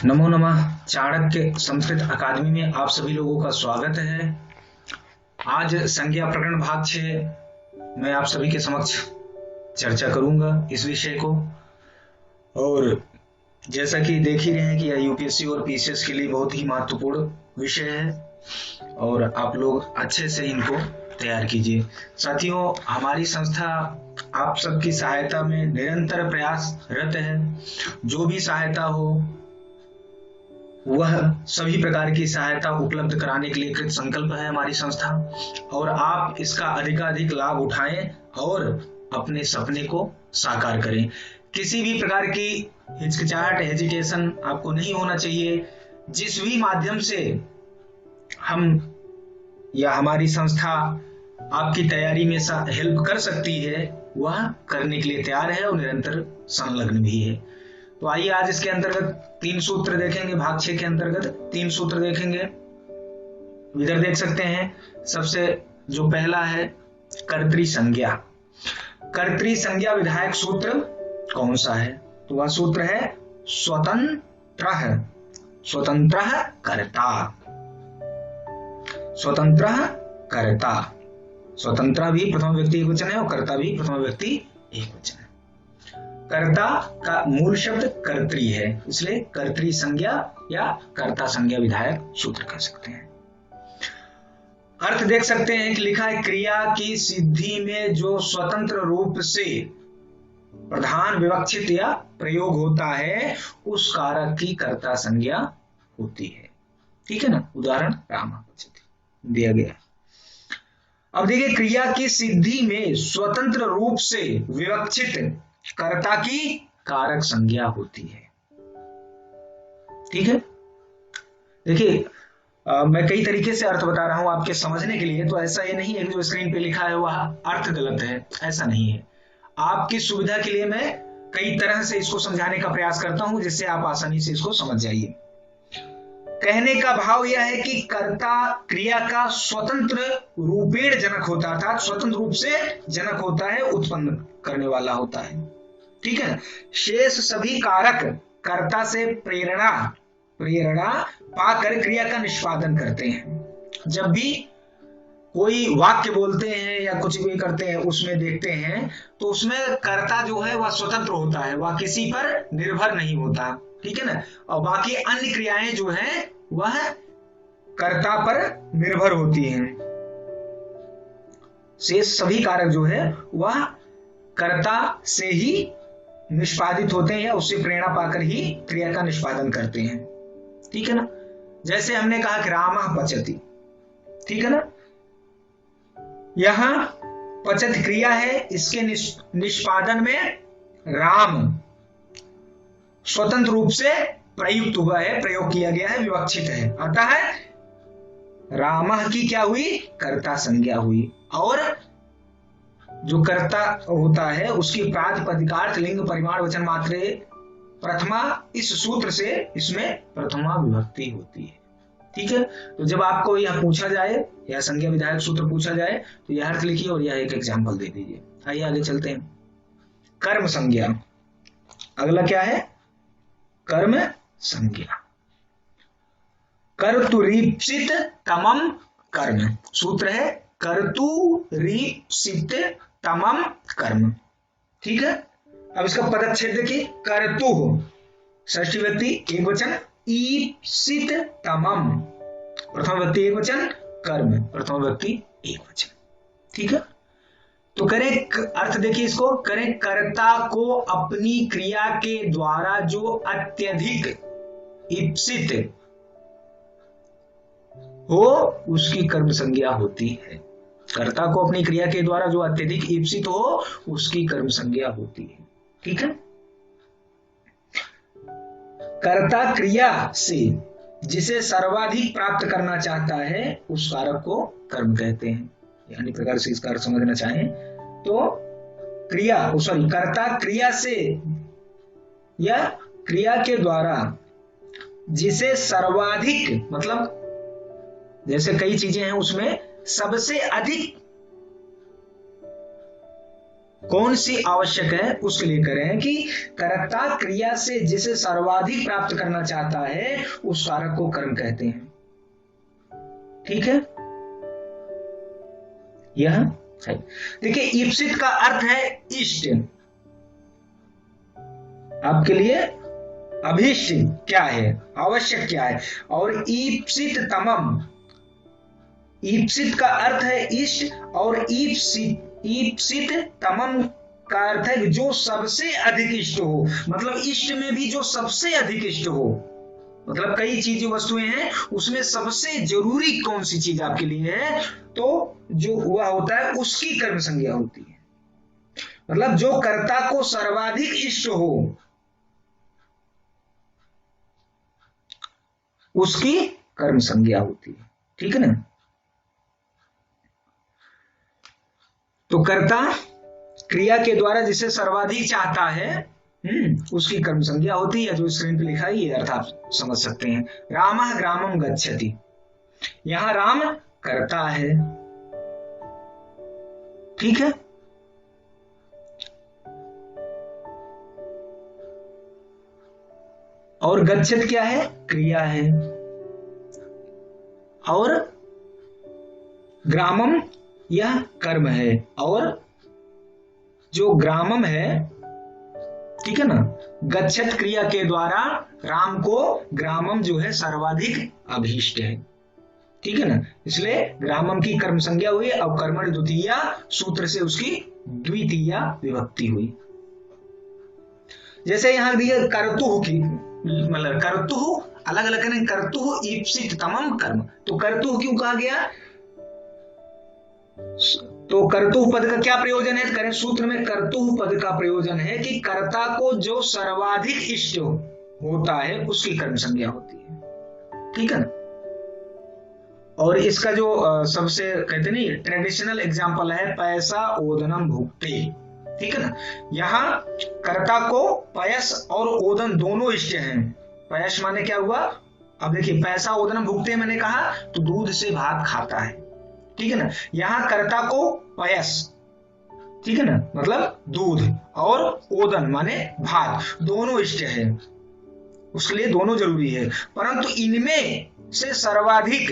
नमो नमः। चाणक्य संस्कृत अकादमी में आप सभी लोगों का स्वागत है। आज संज्ञा प्रकरण भाग 6 मैं आप सभी के समक्ष चर्चा करूंगा इस विषय को। और जैसा कि देख ही रहे हैं कि यह यूपीएससी और पीसीएस के लिए बहुत ही महत्वपूर्ण विषय है और आप लोग अच्छे से इनको तैयार कीजिए। साथियों, हमारी संस्था आप सबकी सहायता में निरंतर प्रयासरत है। जो भी सहायता हो वह सभी प्रकार की सहायता उपलब्ध कराने के लिए कृत संकल्प है हमारी संस्था, और आप इसका अधिकाधिक लाभ उठाएं और अपने सपने को साकार करें। किसी भी प्रकार की हिचकिचाहट, हेजिटेशन आपको नहीं होना चाहिए। जिस भी माध्यम से हम या हमारी संस्था आपकी तैयारी में हेल्प कर सकती है वह करने के लिए तैयार है और निरंतर संलग्न भी है। तो आइए आज इसके अंतर्गत 3 सूत्र देखेंगे। भाग 6 के अंतर्गत 3 सूत्र देखेंगे। इधर देख सकते हैं। सबसे जो पहला है कर्तृ संज्ञा। कर्तृ संज्ञा विधायक सूत्र कौन सा है? तो वह सूत्र है स्वतंत्रः। स्वतंत्रः कर्ता। स्वतंत्रः कर्ता। स्वतंत्र भी प्रथम व्यक्ति एकवचन है और कर्ता भी प्रथम व्यक्ति एकवचन है। कर्ता का मूल शब्द कर्तृ है, इसलिए कर्तृ संज्ञा या कर्ता संज्ञा विधायक सूत्र कह सकते हैं। अर्थ देख सकते हैं कि लिखा है क्रिया की सिद्धि में जो स्वतंत्र रूप से प्रधान विवक्षित या प्रयोग होता है उस कारक की कर्ता संज्ञा होती है। ठीक है ना। उदाहरण राम दिया गया है। अब देखिए, क्रिया की सिद्धि में स्वतंत्र रूप से विवक्षित कर्ता की कारक संज्ञा होती है। ठीक है। देखिए, मैं कई तरीके से अर्थ बता रहा हूं आपके समझने के लिए, तो ऐसा ये नहीं है कि जो स्क्रीन पे लिखा है वह अर्थ गलत है, ऐसा नहीं है। आपकी सुविधा के लिए मैं कई तरह से इसको समझाने का प्रयास करता हूं जिससे आप आसानी से इसको समझ जाइए। कहने का भाव यह है कि कर्ता क्रिया का स्वतंत्र रूपेण जनक होता है, अर्थात स्वतंत्र रूप से जनक होता है, उत्पन्न करने वाला होता है। ठीक है। शेष सभी कारक कर्ता से प्रेरणा पाकर क्रिया का निष्पादन करते हैं। जब भी कोई वाक्य बोलते हैं या कुछ भी करते हैं उसमें देखते हैं तो उसमें कर्ता जो है वह स्वतंत्र होता है, वह किसी पर निर्भर नहीं होता। ठीक है ना। और बाकी अन्य क्रियाएं जो हैं वह कर्ता पर निर्भर होती हैं। शेष सभी कारक जो है वह कर्ता से ही निष्पादित होते हैं या उससे प्रेरणा पाकर ही क्रिया का निष्पादन करते हैं। ठीक है ना। जैसे हमने कहा कि रामः पचति। ठीक है ना। यहां पचत क्रिया है, इसके निष्पादन में राम स्वतंत्र रूप से प्रयुक्त हुआ है, प्रयोग किया गया है, विवक्षित है। अतः रामः की क्या हुई? कर्ता संज्ञा हुई। और जो कर्ता होता है उसकी प्रातिपदिकार्थ लिंग परिमाण वचन मात्रे प्रथमा, इस सूत्र से इसमें प्रथमा विभक्ति होती है। ठीक है। तो जब आपको यह पूछा जाए, यह संज्ञा विधायक सूत्र पूछा जाए तो यह अर्थ लिखिए और यह एक एग्जाम्पल दे दीजिए। आइए आगे चलते हैं। कर्म संज्ञा। अगला क्या है? कर्म संज्ञा। कर्तुरीप्सित तमम कर्म। सूत्र है कर्तुरीप्सित तमम कर्म। ठीक है। अब इसका पदच्छेद देखिए। कर्तु षष्ठी व्यक्ति एकवचन, ईप्सित तमम प्रथम व्यक्ति एकवचन, कर्म प्रथम व्यक्ति एकवचन। ठीक है। तो करें अर्थ देखिए, इसको करें कर्ता को अपनी क्रिया के द्वारा जो अत्यधिक ईप्सित हो उसकी कर्म संज्ञा होती है। कर्ता को अपनी क्रिया के द्वारा जो अत्यधिक ईप्सित हो उसकी कर्म संज्ञा होती है। ठीक है। कर्ता क्रिया से जिसे सर्वाधिक प्राप्त करना चाहता है उस कारक को कर्म कहते हैं। यानी प्रकार से इसका अर्थ समझना चाहें तो कर्ता क्रिया से या क्रिया के द्वारा जिसे सर्वाधिक, मतलब जैसे कई चीजें हैं उसमें सबसे अधिक कौन सी आवश्यक है उसके लिए कह रहे हैं कि कर्ता क्रिया से जिसे सर्वाधिक प्राप्त करना चाहता है उस कारक को कर्म कहते हैं। ठीक है, यह है। देखिए, ईप्सित का अर्थ है इष्ट, आपके लिए अभीष्ट क्या है, आवश्यक क्या है। और ईप्सित तमम, ईप्सित का अर्थ है इष्ट, और ईप्सित तमम का अर्थ है जो सबसे अधिक इष्ट हो, मतलब इष्ट में भी जो सबसे अधिक इष्ट हो। मतलब कई चीजें वस्तुएं हैं, उसमें सबसे जरूरी कौन सी चीज आपके लिए है, तो जो हुआ होता है उसकी कर्म संज्ञा होती है। मतलब जो कर्ता को सर्वाधिक इष्ट हो उसकी कर्म संज्ञा होती है। ठीक है ना। तो कर्ता क्रिया के द्वारा जिसे सर्वाधिक चाहता है उसकी कर्म संज्ञा होती है। जो स्क्रीन पे लिखा है ये अर्थ आप समझ सकते हैं। रामः ग्रामं गच्छति, यहां राम कर्ता है। ठीक है, और गच्छत क्या है, क्रिया है। और ग्रामम यह कर्म है, और जो ग्रामम है, ठीक है ना, गच्छत क्रिया के द्वारा राम को ग्रामम जो है सर्वाधिक अभीष्ट है। ठीक है ना, इसलिए ग्रामम की कर्म संज्ञा हुई। अब कर्मणि द्वितीया सूत्र से उसकी द्वितीया विभक्ति हुई। जैसे यहां दिया कर्तुः की, मतलब कर्तुः अलग अलग करें, कर्तुः ईप्सित तमम कर्म। तो कर्तुः क्यों कहा गया, तो कर्तुः पद का क्या प्रयोजन है, करें सूत्र में कर्तुः पद का प्रयोजन है कि कर्ता को जो सर्वाधिक इष्ट होता है उसकी कर्म संज्ञा होती है। ठीक है ना। और इसका जो सबसे कहते नहीं ट्रेडिशनल एग्जांपल है पैसा ओदनम भुक्ते। ठीक है ना, यहां कर्ता को पयस और ओदन दोनों इष्ट हैं। पयस माने क्या हुआ, अब देखिए पैसा ओदनम भुक्ते मैंने कहा तो दूध से भात खाता है। ठीक है ना, यहां कर्ता को पयस, ठीक है ना, मतलब दूध, और ओदन माने भात, दोनों इष्ट है, उसके लिए दोनों जरूरी है। परंतु इनमें से सर्वाधिक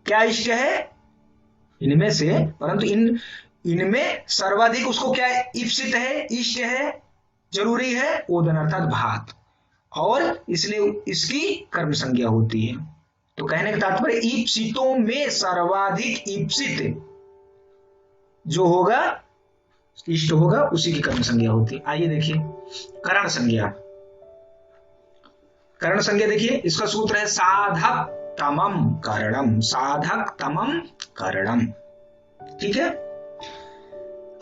क्या इष्ट है, इनमें से, परंतु इनमें सर्वाधिक उसको क्या इप्सित है, इष्ट है, जरूरी है, ओदन अर्थात भात, और इसलिए इसकी कर्म संज्ञा होती है। तो कहने का तात्पर्य ईप्सितों में सर्वाधिक ईप्सित जो होगा, इष्ट होगा, उसी की कर्म संज्ञा होती है। आइए देखिए करण संज्ञा। करण संज्ञा देखिए, इसका सूत्र है साधक तमम करणम, साधक तमम करणम। ठीक है,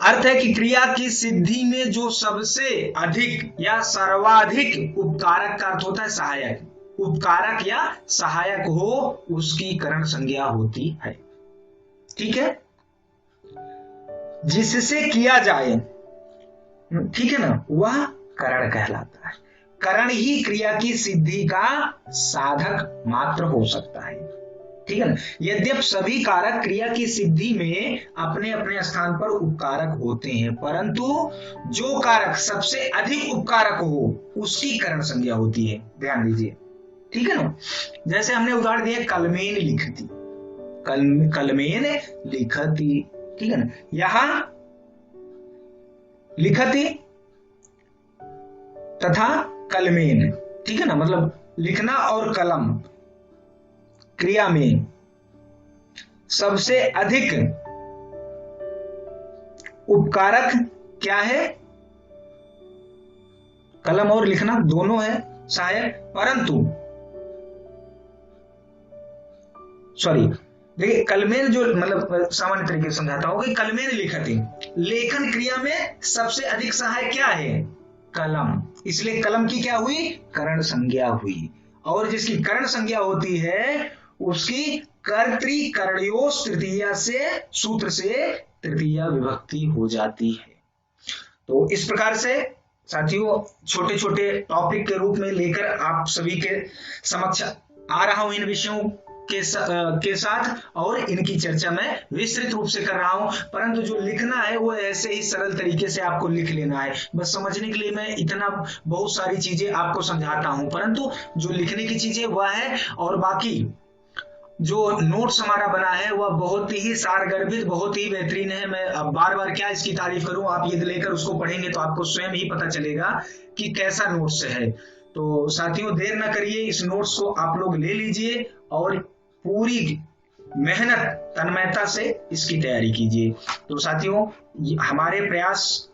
अर्थ है कि क्रिया की सिद्धि में जो सबसे अधिक या सर्वाधिक उपकारक का अर्थ होता है सहायक, उपकारक या सहायक हो उसकी करण संज्ञा होती है। ठीक है, जिससे किया जाए, ठीक है ना, वह करण कहलाता है। करण ही क्रिया की सिद्धि का साधक मात्र हो सकता है। ठीक है ना, यद्यप सभी कारक क्रिया की सिद्धि में अपने अपने स्थान पर उपकारक होते हैं, परंतु जो कारक सबसे अधिक उपकारक हो उसकी करण संज्ञा होती है। ध्यान दीजिए। ठीक है ना, जैसे हमने उदाहरण दिया कलमेन लिखती, कलमेन लिखती। ठीक है ना, यहां लिखती तथा कलमेन, ठीक है ना, मतलब लिखना और कलम क्रिया में सबसे अधिक उपकारक क्या है, कलम और लिखना दोनों है सहायक, परंतु सॉरी देखिए कलमेन जो, मतलब सामान्य तरीके से समझाता हूं कि कलमेन लिखती, लेखन क्रिया में सबसे अधिक सहायक क्या है, कलम, इसलिए कलम की क्या हुई, करण संज्ञा हुई। और जिसकी करण संज्ञा होती है उसकी कर्तृकरणयोस् तृतीया से सूत्र से तृतीया विभक्ति हो जाती है। तो इस प्रकार से साथियों छोटे छोटे टॉपिक के रूप में लेकर आप सभी के समक्ष आ रहा हूं इन विषयों के साथ, और इनकी चर्चा मैं विस्तृत रूप से कर रहा हूं। परंतु जो लिखना है वो ऐसे ही सरल तरीके से आपको लिख लेना है। बस समझने के लिए मैं इतना बहुत सारी चीजें आपको समझाता हूं, परंतु जो लिखने की चीजें वह है, और बाकी जो नोट्स हमारा बना है वह बहुत ही सारगर्भित, बहुत ही बेहतरीन है। मैं अब बार बार क्या इसकी तारीफ करूं, आप ये लेकर उसको पढ़ेंगे तो आपको स्वयं ही पता चलेगा कि कैसा नोट्स है। तो साथियों, देर ना करिए, इस नोट्स को आप लोग ले लीजिए और पूरी मेहनत तन्मयता से इसकी तैयारी कीजिए। तो साथियों, हमारे प्रयास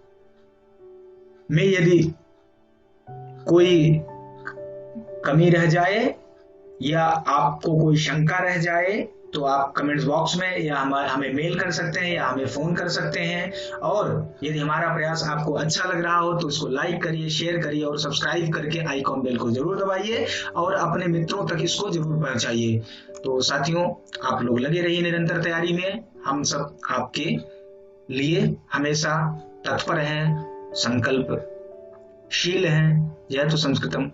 में यदि कोई कमी रह जाए या आपको कोई शंका रह जाए तो आप कमेंट्स बॉक्स में या हमें मेल कर सकते हैं या हमें फोन कर सकते हैं। और यदि हमारा प्रयास आपको अच्छा लग रहा हो तो इसको लाइक करिए, शेयर करिए और सब्सक्राइब करके आइकॉन बेल को जरूर दबाइए और अपने मित्रों तक इसको जरूर पहुंचाइए। तो साथियों, आप लोग लगे रहिए निरंतर तैयारी में। हम सब आपके लिए हमेशा तत्पर हैं, संकल्पशील हैं। जय तो संस्कृतम।